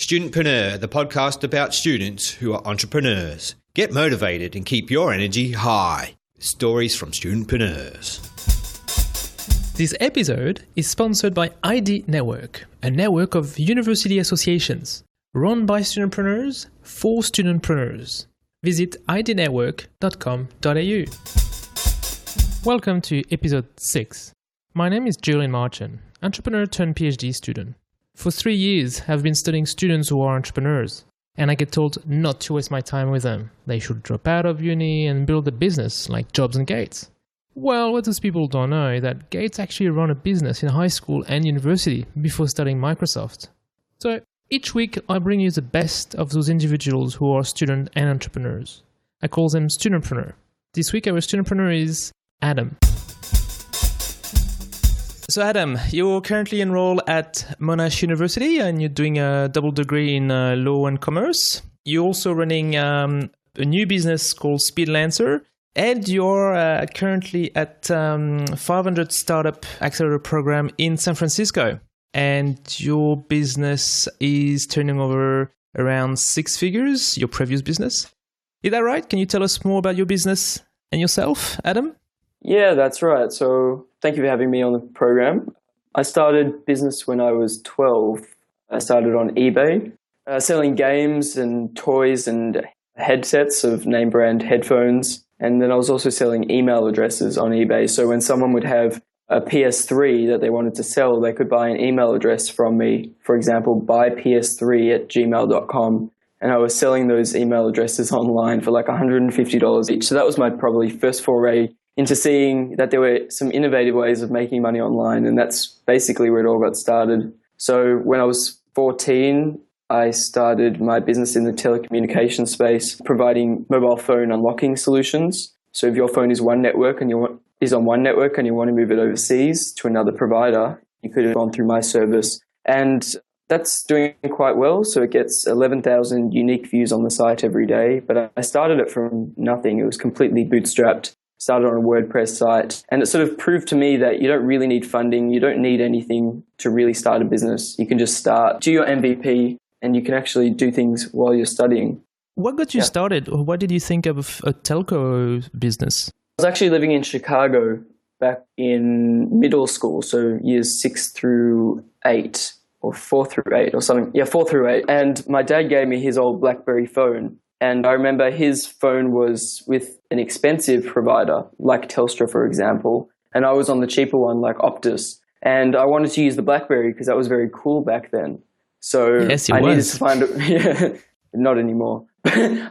StudentPreneur, the podcast about students who are entrepreneurs. Get motivated and keep your energy high. Stories from studentpreneurs. This episode is sponsored by ID Network, a network of university associations run by studentpreneurs for studentpreneurs. Visit idnetwork.com.au. Welcome to episode 6. My name is Julian Marchand, entrepreneur turned PhD student. For 3 years, I've been studying students who are entrepreneurs, and I get told not to waste my time with them. They should drop out of uni and build a business like Jobs and Gates. Well, what those people don't know is that Gates actually ran a business in high school and university before starting Microsoft. So each week, I bring you the best of those individuals who are student and entrepreneurs. I call them StudentPreneur. This week, our StudentPreneur is Adam. So Adam, you're currently enrolled at Monash University and you're doing a double degree in law and commerce. You're also running a new business called Speedlancer, and you're currently at 500 Startup Accelerator program in San Francisco. And your business is turning over around 6 figures, your previous business. Is that right? Can you tell us more about your business and yourself, Adam? Yeah, that's right. So thank you for having me on the program. I started business when I was 12. I started on eBay, selling games and toys and headsets of name brand headphones. And then I was also selling email addresses on eBay. So when someone would have a PS3 that they wanted to sell, they could buy an email address from me. For example, buyps3@gmail.com. And I was selling those email addresses online for like $150 each. So that was my probably first foray into seeing that there were some innovative ways of making money online. And that's basically where it all got started. So when I was 14, I started my business in the telecommunications space, providing mobile phone unlocking solutions. So if your phone is on one network and you want to move it overseas to another provider, you could have gone through my service. And that's doing quite well. So it gets 11,000 unique views on the site every day. But I started it from nothing. It was completely bootstrapped. Started on a WordPress site, and it sort of proved to me that you don't really need funding. You don't need anything to really start a business. You can just start, do your MVP, and you can actually do things while you're studying. What got you started? Or what did you think of a telco business? I was actually living in Chicago back in middle school, so years 6 through 8, or 4 through 8 or something. Yeah, 4 through 8. And my dad gave me his old BlackBerry phone. And I remember his phone was with an expensive provider, like Telstra, for example. And I was on the cheaper one, like Optus. And I wanted to use the BlackBerry because that was very cool back then. So yes, needed to find not anymore. I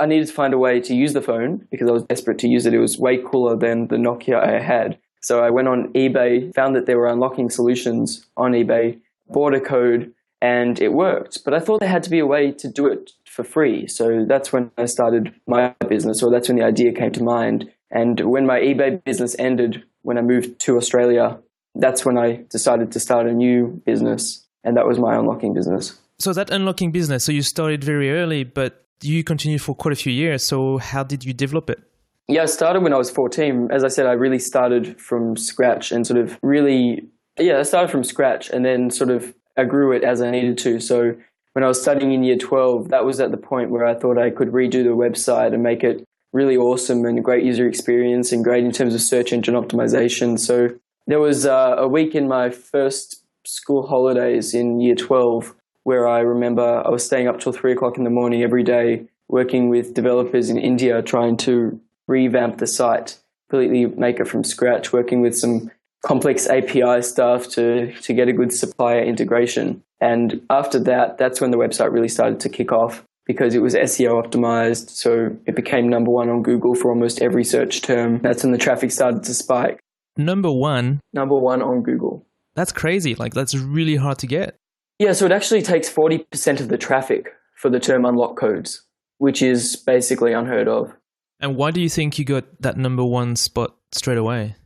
needed to find a way to use the phone because I was desperate to use it. It was way cooler than the Nokia I had. So I went on eBay, found that there were unlocking solutions on eBay, bought a code, and it worked. But I thought there had to be a way to do it for free. So that's when I started my business, or that's when the idea came to mind. And when my eBay business ended, when I moved to Australia, that's when I decided to start a new business. And that was my unlocking business. So that unlocking business, so you started very early, but you continued for quite a few years. So how did you develop it? Yeah, I started when I was 14. As I said, I really started from scratch and I started from scratch and then sort of I grew it as I needed to. So when I was studying in year 12, that was at the point where I thought I could redo the website and make it really awesome and a great user experience and great in terms of search engine optimization. So there was a week in my first school holidays in year 12 where I remember I was staying up till 3 o'clock in the morning every day, working with developers in India, trying to revamp the site, completely make it from scratch, working with some complex API stuff to get a good supplier integration. And after that, that's when the website really started to kick off because it was SEO optimized. So it became number 1 on Google for almost every search term. That's when the traffic started to spike. Number 1? Number 1 on Google. That's crazy. Like, that's really hard to get. Yeah, so it actually takes 40% of the traffic for the term unlock codes, which is basically unheard of. And why do you think you got that number 1 spot straight away?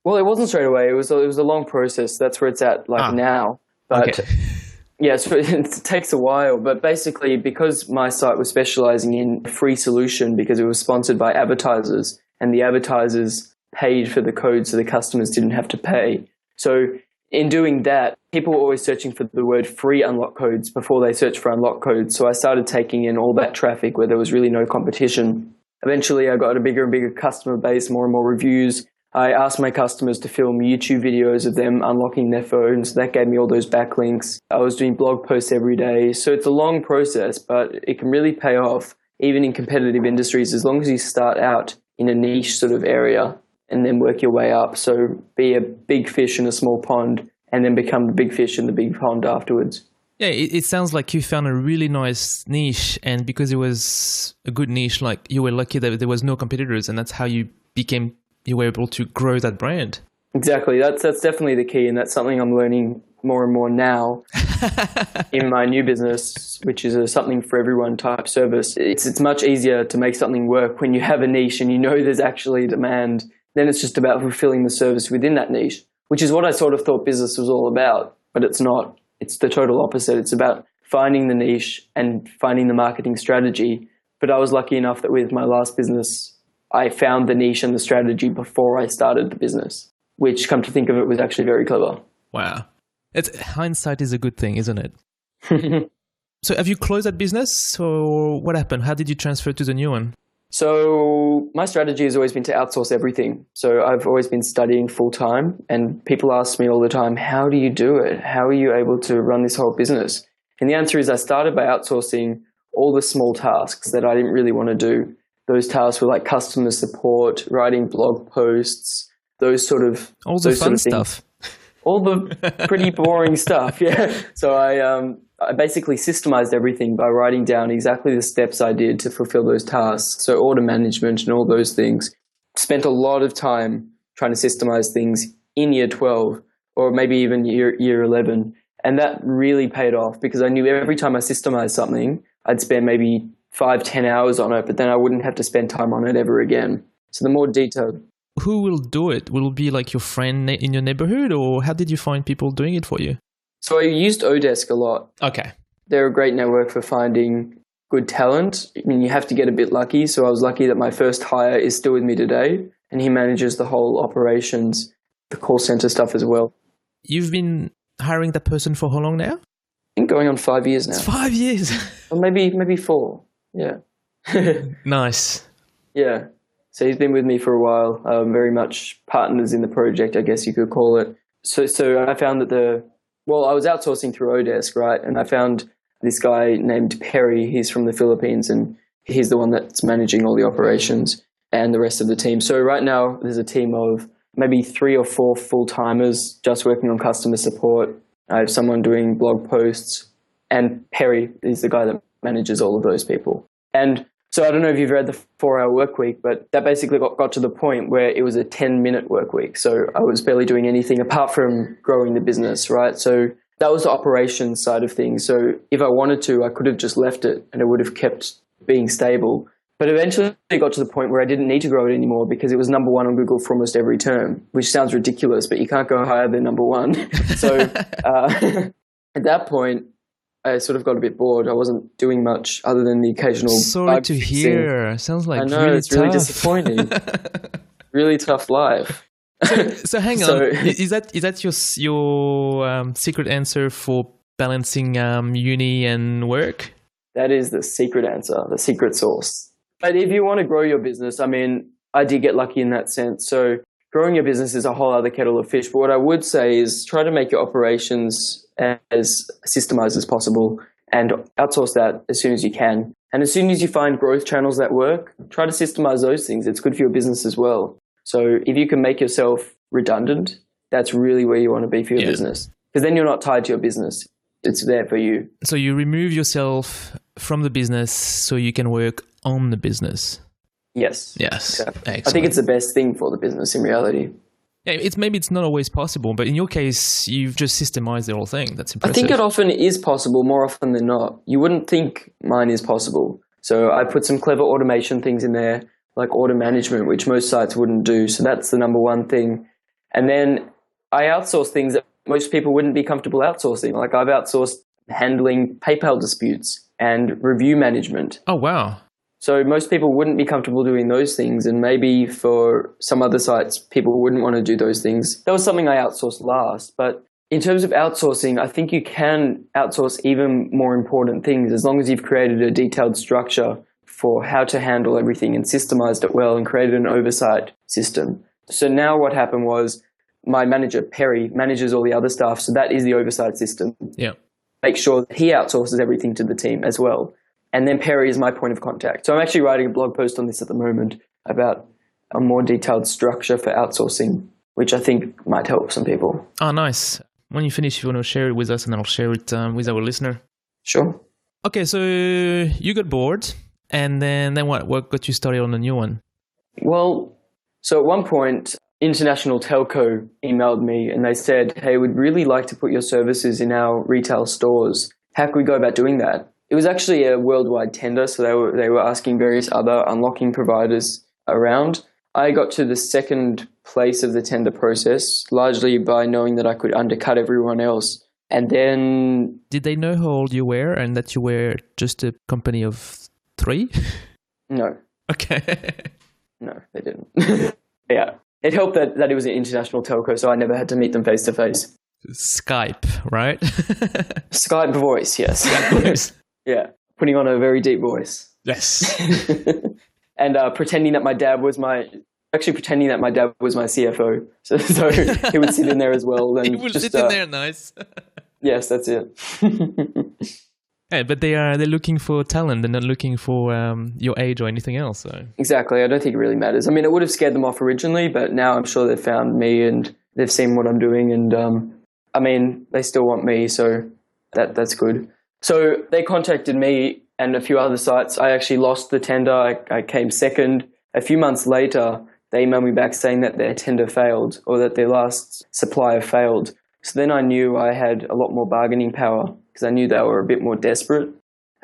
Well, it wasn't straight away. It was a long process. That's where it's at now. But okay. Yeah, so it takes a while. But basically, because my site was specializing in a free solution because it was sponsored by advertisers and the advertisers paid for the code so the customers didn't have to pay. So in doing that, people were always searching for the word free unlock codes before they searched for unlock codes. So I started taking in all that traffic where there was really no competition. Eventually, I got a bigger and bigger customer base, more and more reviews. I asked my customers to film YouTube videos of them unlocking their phones. That gave me all those backlinks. I was doing blog posts every day. So it's a long process, but it can really pay off, even in competitive industries, as long as you start out in a niche sort of area and then work your way up. So be a big fish in a small pond and then become the big fish in the big pond afterwards. Yeah, it sounds like you found a really nice niche, and because it was a good niche, like you were lucky that there was no competitors, and that's how you were able to grow that brand. Exactly. That's definitely the key, and that's something I'm learning more and more now in my new business, which is a something for everyone type service. It's much easier to make something work when you have a niche and you know there's actually demand. Then it's just about fulfilling the service within that niche, which is what I sort of thought business was all about, but it's not. It's the total opposite. It's about finding the niche and finding the marketing strategy. But I was lucky enough that with my last business, I found the niche and the strategy before I started the business, which, come to think of it, was actually very clever. Wow. Hindsight is a good thing, isn't it? So have you closed that business, or what happened? How did you transfer to the new one? So my strategy has always been to outsource everything. So I've always been studying full time, and people ask me all the time, how do you do it? How are you able to run this whole business? And the answer is I started by outsourcing all the small tasks that I didn't really want to do. Those tasks were like customer support, writing blog posts, those sort of all the fun stuff. All the pretty boring stuff, yeah. So I basically systemized everything by writing down exactly the steps I did to fulfill those tasks. So order management and all those things. Spent a lot of time trying to systemize things in year 12 or maybe even year 11. And that really paid off because I knew every time I systemized something, I'd spend maybe 5-10 hours on it, but then I wouldn't have to spend time on it ever again. So the more detailed. Who will do it? Will it be like your friend in your neighborhood, or how did you find people doing it for you? So I used Odesk a lot. Okay. They're a great network for finding good talent. I mean, you have to get a bit lucky. So I was lucky that my first hire is still with me today, and he manages the whole operations, the call center stuff as well. You've been hiring that person for how long now? I think going on 5 years now. It's 5 years. Or maybe 4. Yeah. Nice. Yeah. So he's been with me for a while, very much partners in the project, I guess you could call it. So I found that I was outsourcing through Odesk, right? And I found this guy named Perry. He's from the Philippines, and he's the one that's managing all the operations and the rest of the team. So right now there's a team of maybe 3 or 4 full-timers just working on customer support. I have someone doing blog posts, and Perry is the guy that manages all of those people. And so I don't know if you've read the 4-hour work week, but that basically got to the point where it was a 10-minute work week. So I was barely doing anything apart from growing the business, right? So that was the operations side of things. So if I wanted to, I could have just left it and it would have kept being stable. But eventually it got to the point where I didn't need to grow it anymore because it was number 1 on Google for almost every term, which sounds ridiculous, but you can't go higher than number 1. So at that point, I sort of got a bit bored. I wasn't doing much other than the occasional. Sorry to hear. Sounds like I know, really it's tough. really disappointing. Really tough life. So hang on. Is that your secret answer for balancing uni and work? That is the secret answer, the secret sauce. But if you want to grow your business, I mean, I did get lucky in that sense. So growing your business is a whole other kettle of fish. But what I would say is try to make your operations as systemized as possible and outsource that as soon as you can. And as soon as you find growth channels that work, try to systemize those things. It's good for your business as well. So if you can make yourself redundant, that's really where you want to be for your business. Because then you're not tied to your business. It's there for you. So you remove yourself from the business so you can work on the business. Yes. Yes. Exactly. I think it's the best thing for the business in reality. Yeah, maybe it's not always possible, but in your case, you've just systemized the whole thing. That's impressive. I think it often is possible, more often than not. You wouldn't think mine is possible. So I put some clever automation things in there, like order management, which most sites wouldn't do. So that's the number 1 thing. And then I outsource things that most people wouldn't be comfortable outsourcing. Like I've outsourced handling PayPal disputes and review management. Oh, wow. So most people wouldn't be comfortable doing those things, and maybe for some other sites, people wouldn't want to do those things. That was something I outsourced last, but In terms of outsourcing, I think you can outsource even more important things as long as you've created a detailed structure for how to handle everything and systemized it well and created an oversight system. So now what happened was my manager, Perry, manages all the other staff. So that is the oversight system. Yeah. Make sure that he outsources everything to the team as well. And then Perry is my point of contact. So I'm actually writing a blog post on this at the moment about a more detailed structure for outsourcing, which I think might help some people. Oh, nice. When you finish, you want to share it with us and I'll share it with our listener. Sure. Okay, so you got bored and then what got you started on the new one? Well, so at one point, International Telco emailed me and they said, hey, we'd really like to put your services in our retail stores. How can we go about doing that? It was actually a worldwide tender, so they were asking various other unlocking providers around. I got to the second place of the tender process, largely by knowing that I could undercut everyone else. And then... Did they know how old you were and that you were just a company of 3? No. Okay. No, they didn't. Yeah. It helped that it was an international telco, so I never had to meet them face to face. Skype, right? Skype voice, yes. Skype voice. Yeah. Putting on a very deep voice. Yes. And pretending that my dad was my CFO. So he would sit in there as well. And he would sit in there, nice. Yes, that's it. Yeah, but they're looking for talent. They're not looking for your age or anything else. So. Exactly. I don't think it really matters. I mean, it would have scared them off originally, but now I'm sure they've found me and they've seen what I'm doing. And I mean, they still want me, so that's good. So they contacted me and a few other sites. I actually lost the tender. I came second. A few months later, they emailed me back saying that their tender failed or that their last supplier failed. So then I knew I had a lot more bargaining power because I knew they were a bit more desperate.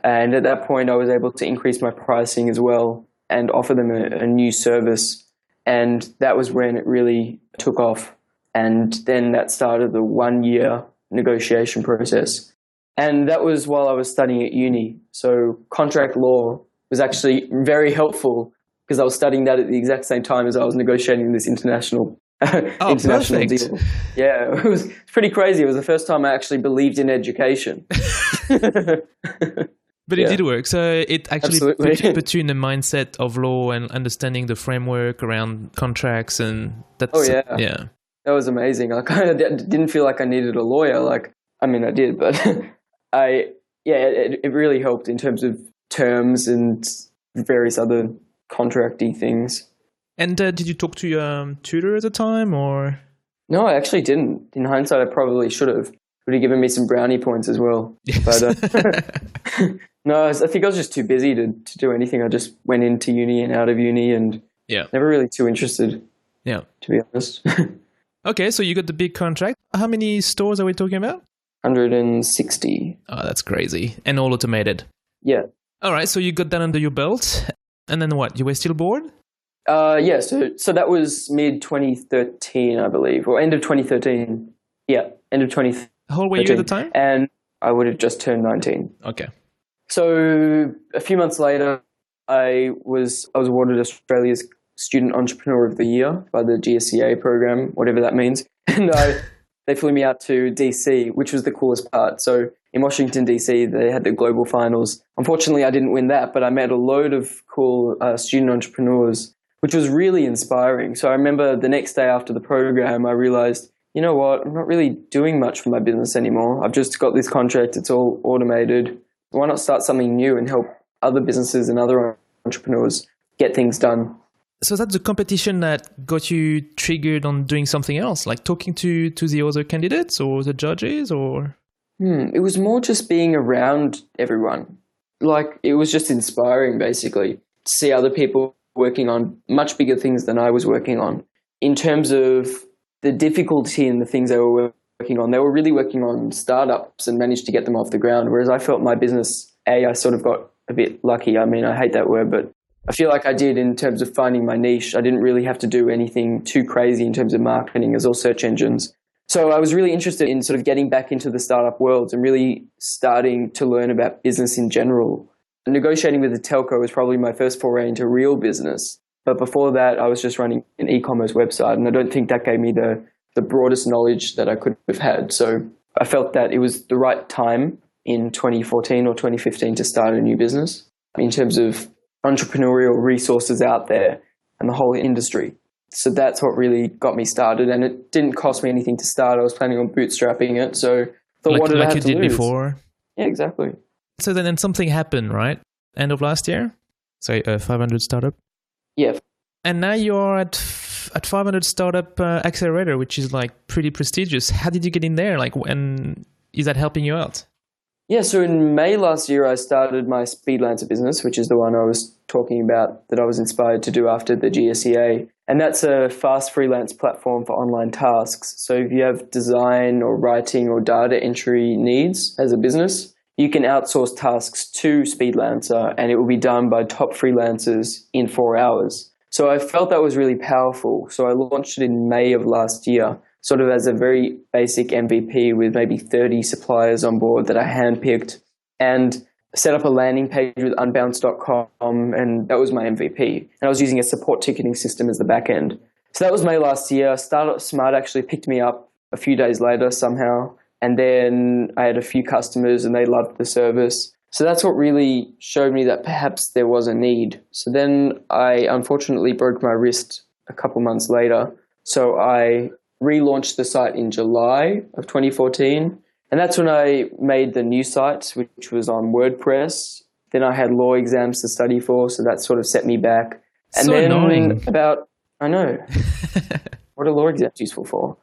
And at that point, I was able to increase my pricing as well and offer them a new service. And that was when it really took off. And then that started the 1-year negotiation process. And that was while I was studying at uni. So contract law was actually very helpful because I was studying that at the exact same time as I was negotiating this international perfect. deal. Yeah, it was pretty crazy. It was the first time I actually believed in education. But it did work. So it actually put you in the mindset of law and understanding the framework around contracts, and that's... Oh, yeah. Yeah. That was amazing. I kind of didn't feel like I needed a lawyer. I mean, I did, but it really helped in terms of terms and various other contracty things. And did you talk to your tutor at the time, or? No, I actually didn't. In hindsight, I probably should have. Would have given me some brownie points as well. Yes. But no, I think I was just too busy to do anything. I just went into uni and out of uni and never really too interested. Yeah, to be honest. Okay, so you got the big contract. How many stores are we talking about? 160. Oh, that's crazy. And all automated. Yeah. All right, so you got that under your belt. And then what? You were still bored? Yeah, so that was mid-2013, I believe, or end of 2013. Yeah, end of 2013. How old were you at the time? And I would have just turned 19. Okay. So a few months later, I was awarded Australia's Student Entrepreneur of the Year by the GSCA program, whatever that means. And they flew me out to DC, which was the coolest part. So in Washington, DC, they had the global finals. Unfortunately, I didn't win that, but I met a load of cool student entrepreneurs, which was really inspiring. So I remember the next day after the program, I realized, you know what, I'm not really doing much for my business anymore. I've just got this contract. It's all automated. Why not start something new and help other businesses and other entrepreneurs get things done? So that's the competition that got you triggered on doing something else, like talking to the other candidates or the judges, or? It was more just being around everyone. Like, it was just inspiring, basically, to see other people working on much bigger things than I was working on. In terms of the difficulty in the things they were working on, they were really working on startups and managed to get them off the ground, whereas I felt my business, I sort of got a bit lucky. I mean, I hate that word, but I feel like I did in terms of finding my niche. I didn't really have to do anything too crazy in terms of marketing. It was all search engines. So I was really interested in sort of getting back into the startup world and really starting to learn about business in general. Negotiating with the telco was probably my first foray into real business. But before that, I was just running an e-commerce website, and I don't think that gave me the the broadest knowledge that I could have had. So I felt that it was the right time in 2014 or 2015 to start a new business in terms of entrepreneurial resources out there and the whole industry. So that's what really got me started, and it didn't cost me anything to start. I was planning on bootstrapping it, so what did I have to lose? Like you did before? Yeah, exactly. So then something happened, right? End of last year? Sorry, 500 Startup? Yeah. And now you're at 500 Startup Accelerator, which is like pretty prestigious. How did you get in there? Like, and is that helping you out? Yeah, so in May last year, I started my Speedlancer business, which is the one I was talking about that I was inspired to do after the GSEA. And that's a fast freelance platform for online tasks. So if you have design or writing or data entry needs as a business, you can outsource tasks to Speedlancer and it will be done by top freelancers in 4 hours. So I felt that was really powerful. So I launched it in May of last year, sort of as a very basic MVP with maybe 30 suppliers on board that I handpicked, and set up a landing page with unbounce.com, and that was my MVP. And I was using a support ticketing system as the back end. So that was May last year. Startup Smart actually picked me up a few days later somehow, and then I had a few customers and they loved the service. So that's what really showed me that perhaps there was a need. So then I unfortunately broke my wrist a couple months later. So I relaunched the site in July of 2014. And that's when I made the new site, which was on WordPress. Then I had law exams to study for, so that sort of set me back. And so then annoying. I know. What are law exams useful for?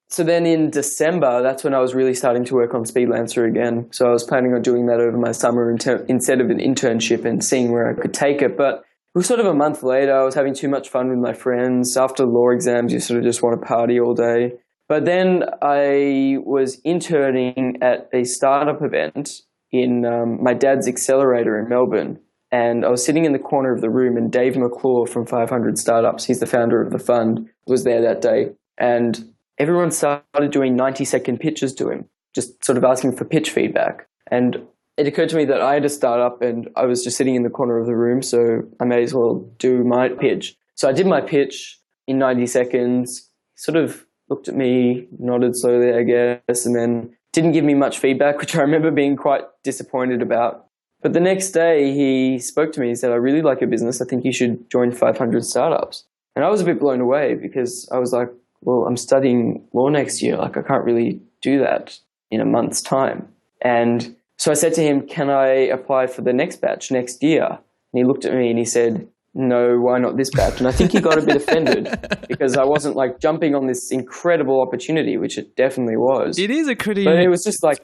So then in December, that's when I was really starting to work on Speedlancer again. So I was planning on doing that over my summer instead of an internship and seeing where I could take it. But it was sort of a month later. I was having too much fun with my friends. After law exams, you sort of just want to party all day. But then I was interning at a startup event in my dad's accelerator in Melbourne. And I was sitting in the corner of the room, and Dave McClure from 500 Startups, he's the founder of the fund, was there that day. And everyone started doing 90-second pitches to him, just sort of asking for pitch feedback. And it occurred to me that I had a startup and I was just sitting in the corner of the room, so I may as well do my pitch. So I did my pitch in 90 seconds, sort of looked at me, nodded slowly, I guess, and then didn't give me much feedback, which I remember being quite disappointed about. But the next day he spoke to me. He said, "I really like your business. I think you should join 500 Startups." And I was a bit blown away because I was like, well, I'm studying law next year. Like, I can't really do that in a month's time. And so I said to him, "Can I apply for the next batch next year?" And he looked at me and he said, "No, why not this batch?" And I think he got a bit offended because I wasn't like jumping on this incredible opportunity, which it definitely was. It is a pretty... But it was just like,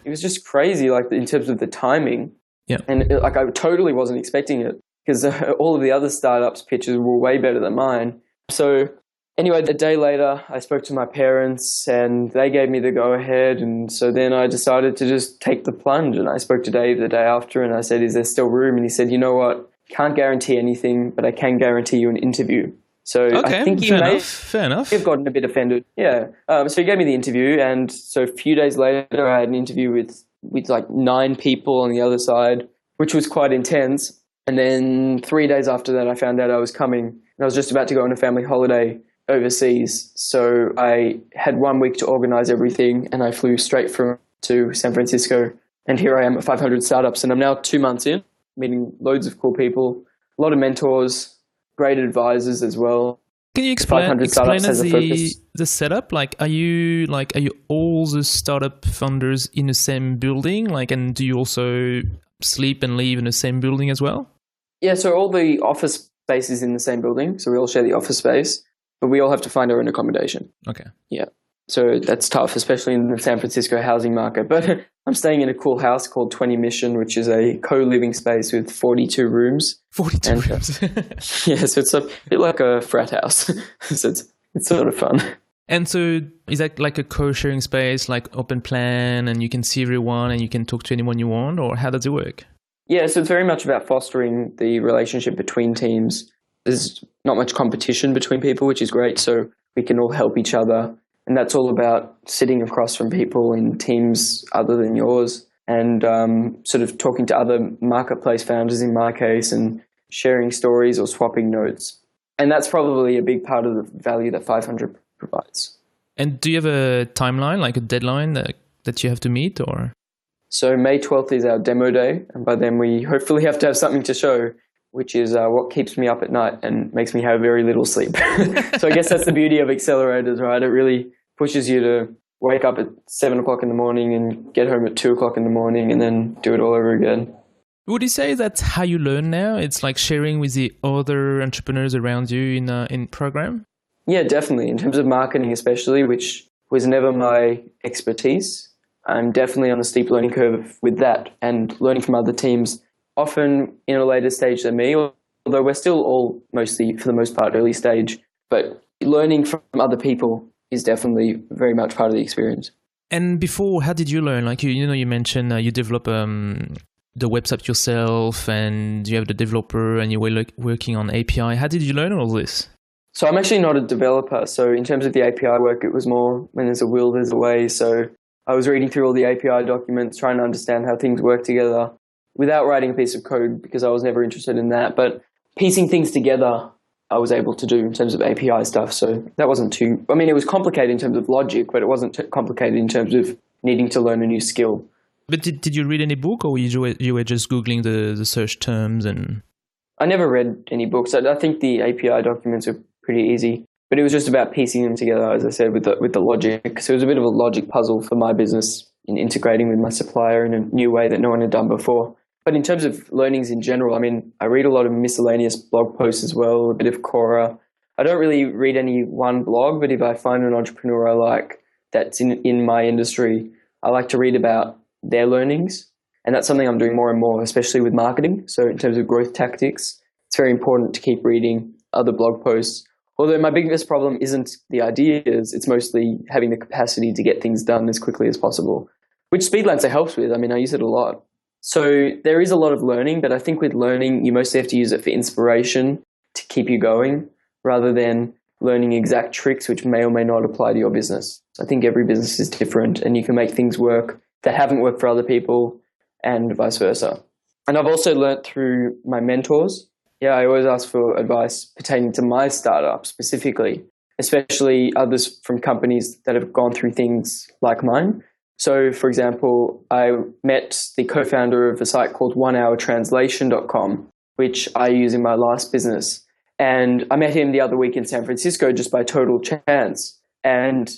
it was just crazy, like in terms of the timing. Yeah. And like I totally wasn't expecting it because all of the other startups' pitches were way better than mine. So anyway, a day later, I spoke to my parents and they gave me the go-ahead. And so then I decided to just take the plunge. And I spoke to Dave the day after and I said, "Is there still room?" And he said, "You know what? Can't guarantee anything, but I can guarantee you an interview." So okay, I think he fair enough. have gotten a bit offended. Yeah. So he gave me the interview. And so a few days later, I had an interview with like 9 people on the other side, which was quite intense. And then 3 days after that, I found out I was coming. And I was just about to go on a family holiday overseas. So I had 1 week to organize everything and I flew straight to San Francisco. And here I am at 500 Startups and I'm now 2 months in, meeting loads of cool people, a lot of mentors, great advisors as well. Can you explain us the setup? Like, are you all the startup founders in the same building? Like, and do you also sleep and live in the same building as well? Yeah, so all the office space is in the same building. So we all share the office space, but we all have to find our own accommodation. Okay. Yeah. So that's tough, especially in the San Francisco housing market. But I'm staying in a cool house called 20 Mission, which is a co-living space with 42 rooms. 42 rooms. Yeah, so it's a bit like a frat house. So it's sort of fun. And so is that like a co-sharing space, like open plan, and you can see everyone and you can talk to anyone you want, or how does it work? Yeah, so it's very much about fostering the relationship between teams. There's not much competition between people, which is great. So we can all help each other. And that's all about sitting across from people in teams other than yours and sort of talking to other marketplace founders in my case and sharing stories or swapping notes. And that's probably a big part of the value that 500 provides. And do you have a timeline, like a deadline that you have to meet, or? So May 12th is our demo day, and by then we hopefully have to have something to show, which is what keeps me up at night and makes me have very little sleep. So I guess that's the beauty of accelerators, right? It really pushes you to wake up at 7 o'clock in the morning and get home at 2 o'clock in the morning and then do it all over again. Would you say that's how you learn now? It's like sharing with the other entrepreneurs around you in program? Yeah, definitely. In terms of marketing especially, which was never my expertise, I'm definitely on a steep learning curve with that and learning from other teams, often in a later stage than me, although we're still all mostly, for the most part, early stage. But learning from other people is definitely very much part of the experience. And before, how did you learn? Like, you mentioned you develop the website yourself and you have the developer and you were working on API. How did you learn all this? So I'm actually not a developer. So in terms of the API work, it was more when there's a will, there's a way. So I was reading through all the API documents, trying to understand how things work together without writing a piece of code because I was never interested in that. But piecing things together, I was able to do in terms of API stuff. So that wasn't too, I mean, it was complicated in terms of logic, but it wasn't complicated in terms of needing to learn a new skill. But did you read any book, or you were just Googling the search terms? And I never read any books. I think the API documents are pretty easy, but it was just about piecing them together, as I said, with the logic. So it was a bit of a logic puzzle for my business in integrating with my supplier in a new way that no one had done before. But in terms of learnings in general, I mean, I read a lot of miscellaneous blog posts as well, a bit of Quora. I don't really read any one blog, but if I find an entrepreneur I like that's in my industry, I like to read about their learnings. And that's something I'm doing more and more, especially with marketing. So in terms of growth tactics, it's very important to keep reading other blog posts. Although my biggest problem isn't the ideas, it's mostly having the capacity to get things done as quickly as possible, which Speedlancer helps with. I mean, I use it a lot. So there is a lot of learning, but I think with learning, you mostly have to use it for inspiration to keep you going rather than learning exact tricks which may or may not apply to your business. I think every business is different and you can make things work that haven't worked for other people and vice versa. And I've also learnt through my mentors. Yeah, I always ask for advice pertaining to my startup specifically, especially others from companies that have gone through things like mine. So, for example, I met the co-founder of a site called onehourtranslation.com, which I use in my last business. And I met him the other week in San Francisco just by total chance. And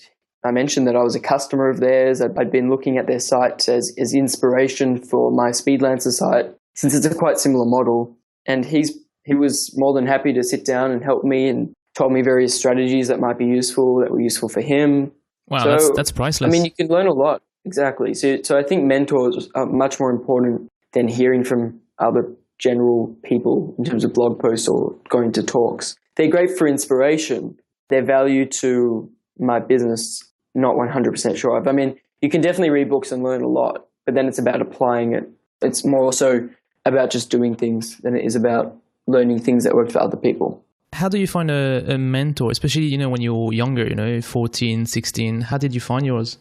I mentioned that I was a customer of theirs. I'd been looking at their site as inspiration for my Speedlancer site, since it's a quite similar model. And he was more than happy to sit down and help me and told me various strategies that might be useful, that were useful for him. Wow, so, that's priceless. I mean, you can learn a lot. Exactly. So I think mentors are much more important than hearing from other general people in terms of blog posts or going to talks. They're great for inspiration. Their value to my business, not 100% sure of. I mean, you can definitely read books and learn a lot, but then it's about applying it. It's more so about just doing things than it is about learning things that work for other people. How do you find a mentor, especially, when you're younger, 14, 16? How did you find yours?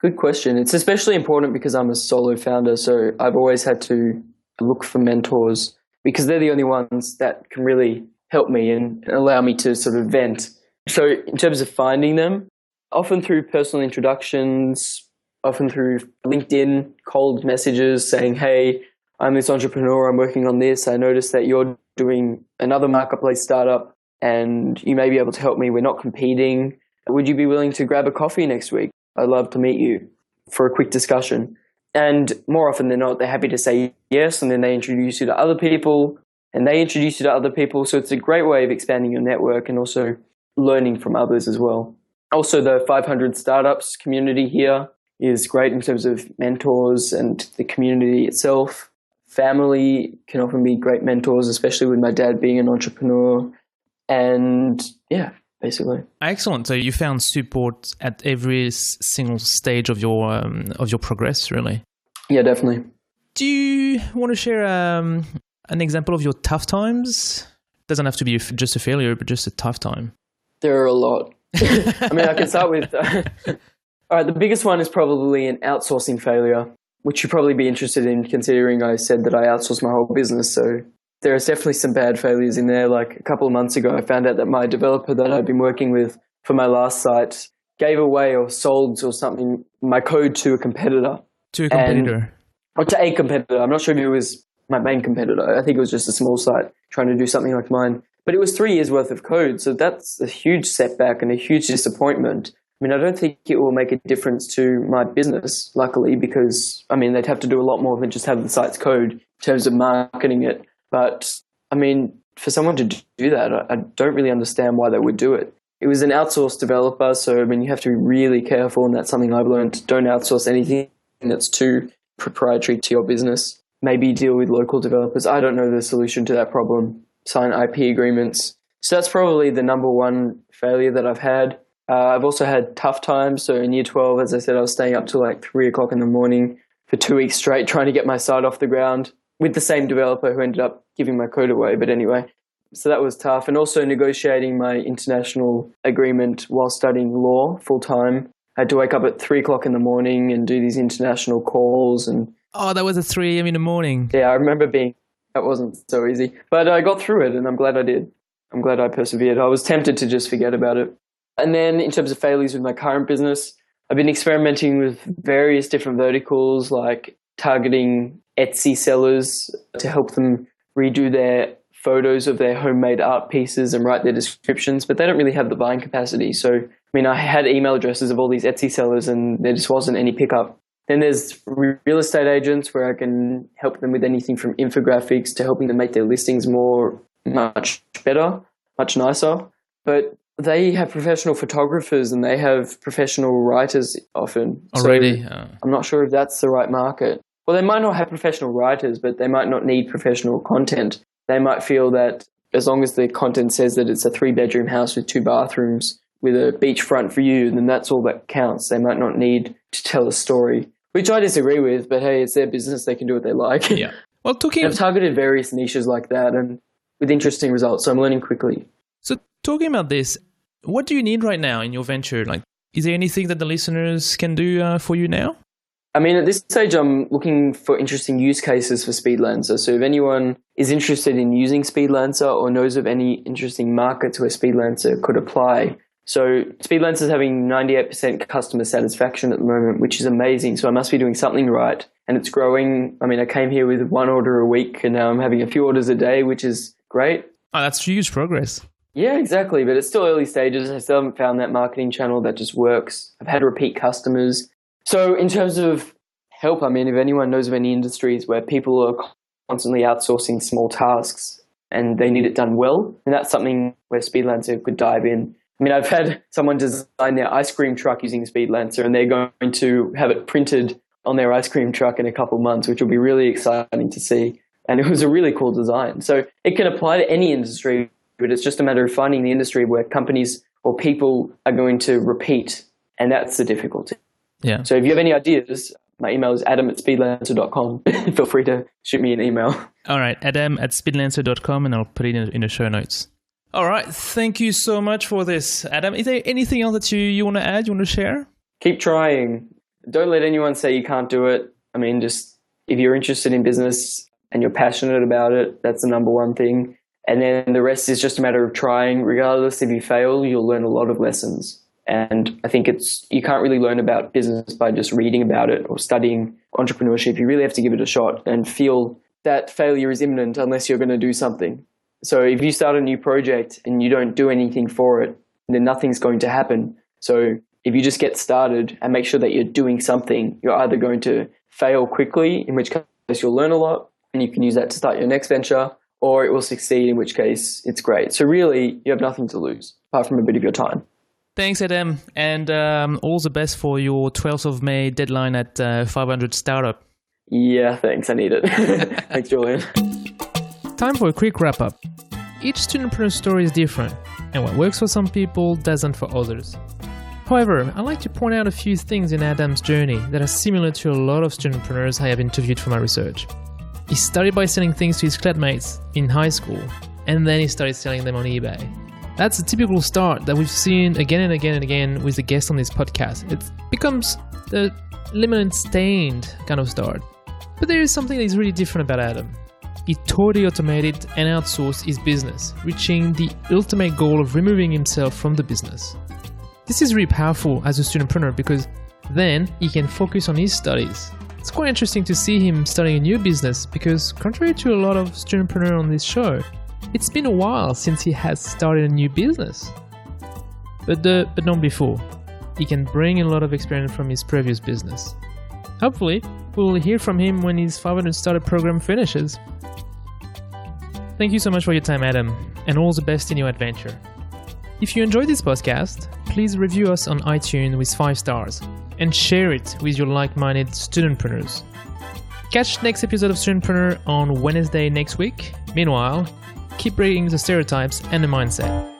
Good question. It's especially important because I'm a solo founder, so I've always had to look for mentors because they're the only ones that can really help me and allow me to sort of vent. So in terms of finding them, often through personal introductions, often through LinkedIn, cold messages saying, hey, I'm this entrepreneur, I'm working on this. I noticed that you're doing another marketplace startup and you may be able to help me. We're not competing. Would you be willing to grab a coffee next week? I'd love to meet you for a quick discussion. And more often than not, they're happy to say yes, and then they introduce you to other people, and they introduce you to other people. So it's a great way of expanding your network and also learning from others as well. Also, the 500 Startups community here is great in terms of mentors and the community itself. Family can often be great mentors, especially with my dad being an entrepreneur. And yeah, basically. Excellent. So you found support at every single stage of your progress, really. Yeah, definitely. Do you want to share an example of your tough times? Doesn't have to be just a failure, but just a tough time. There are a lot. I mean, I can start with. All right, the biggest one is probably an outsourcing failure, which you'd probably be interested in, considering I said that I outsourced my whole business. So there's definitely some bad failures in there. Like a couple of months ago, I found out that my developer that I'd been working with for my last site gave away or sold or something my code to a competitor. To a competitor? Or to a competitor. I'm not sure if it was my main competitor. I think it was just a small site trying to do something like mine. But it was 3 years worth of code. So that's a huge setback and a huge disappointment. I mean, I don't think it will make a difference to my business, luckily, because, I mean, they'd have to do a lot more than just have the site's code in terms of marketing it. But, I mean, for someone to do that, I don't really understand why they would do it. It was an outsourced developer, so, I mean, you have to be really careful, and that's something I've learned. Don't outsource anything that's too proprietary to your business. Maybe deal with local developers. I don't know the solution to that problem. Sign IP agreements. So that's probably the number one failure that I've had. I've also had tough times. So in year 12, as I said, I was staying up till like 3 o'clock in the morning for 2 weeks straight trying to get my site off the ground with the same developer who ended up giving my code away. But anyway, so that was tough. And also negotiating my international agreement while studying law full time. I had to wake up at 3 o'clock in the morning and do these international calls. And oh, that was at 3 a.m. in the morning. Yeah, I remember that wasn't so easy. But I got through it and I'm glad I did. I'm glad I persevered. I was tempted to just forget about it. And then in terms of failures with my current business, I've been experimenting with various different verticals, like targeting Etsy sellers to help them redo their photos of their homemade art pieces and write their descriptions, but they don't really have the buying capacity. So, I mean, I had email addresses of all these Etsy sellers and there just wasn't any pickup. Then there's real estate agents where I can help them with anything from infographics to helping them make their listings much better, much nicer. But they have professional photographers and they have professional writers often. Already? So I'm not sure if that's the right market. Well, they might not have professional writers, but they might not need professional content. They might feel that as long as the content says that it's a 3-bedroom house with 2 bathrooms with a beachfront view, then that's all that counts. They might not need to tell a story, which I disagree with, but hey, it's their business. They can do what they like. Yeah. Well, I've targeted various niches like that and with interesting results, so I'm learning quickly. So talking about this, what do you need right now in your venture? Like, is there anything that the listeners can do for you now? I mean, at this stage, I'm looking for interesting use cases for Speedlancer. So if anyone is interested in using Speedlancer or knows of any interesting markets where Speedlancer could apply. So Speedlancer is having 98% customer satisfaction at the moment, which is amazing. So I must be doing something right. And it's growing. I mean, I came here with 1 order a week and now I'm having a few orders a day, which is great. Oh, that's huge progress. Yeah, exactly. But it's still early stages. I still haven't found that marketing channel that just works. I've had repeat customers. So in terms of help, I mean, if anyone knows of any industries where people are constantly outsourcing small tasks and they need it done well, and that's something where Speedlancer could dive in. I mean, I've had someone design their ice cream truck using Speedlancer and they're going to have it printed on their ice cream truck in a couple of months, which will be really exciting to see. And it was a really cool design. So it can apply to any industry, but it's just a matter of finding the industry where companies or people are going to repeat, and that's the difficulty. Yeah. So if you have any ideas, my email is adam@speedlancer.com. Feel free to shoot me an email. All right, adam@speedlancer.com, and I'll put it in the show notes. All right, thank you so much for this, Adam. Is there anything else that you want to add, you want to share? Keep trying. Don't let anyone say you can't do it. I mean, just if you're interested in business and you're passionate about it, that's the number one thing. And then the rest is just a matter of trying. Regardless, if you fail, you'll learn a lot of lessons. And I think you can't really learn about business by just reading about it or studying entrepreneurship. You really have to give it a shot and feel that failure is imminent unless you're going to do something. So if you start a new project and you don't do anything for it, then nothing's going to happen. So if you just get started and make sure that you're doing something, you're either going to fail quickly, in which case you'll learn a lot and you can use that to start your next venture, or it will succeed, in which case it's great. So really, you have nothing to lose apart from a bit of your time. Thanks, Adam, and all the best for your 12th of May deadline at 500 Startup. Yeah, thanks. I need it. Thanks, Julian. Time for a quick wrap-up. Each studentpreneur story is different, and what works for some people doesn't for others. However, I'd like to point out a few things in Adam's journey that are similar to a lot of studentpreneurs I have interviewed for my research. He started by selling things to his classmates in high school, and then he started selling them on eBay. That's a typical start that we've seen again and again and again with the guests on this podcast. It becomes the lemon stained kind of start. But there is something that is really different about Adam. He totally automated and outsourced his business, reaching the ultimate goal of removing himself from the business. This is really powerful as a studentpreneur because then he can focus on his studies. It's quite interesting to see him starting a new business because contrary to a lot of studentpreneurs on this show, it's been a while since he has started a new business. But not before. He can bring a lot of experience from his previous business. Hopefully, we will hear from him when his 500 Startup program finishes. Thank you so much for your time, Adam, and all the best in your adventure. If you enjoyed this podcast, please review us on iTunes with 5 stars and share it with your like-minded studentpreneurs. Catch next episode of Studentpreneur on Wednesday next week. Meanwhile, keep breaking the stereotypes and the mindset.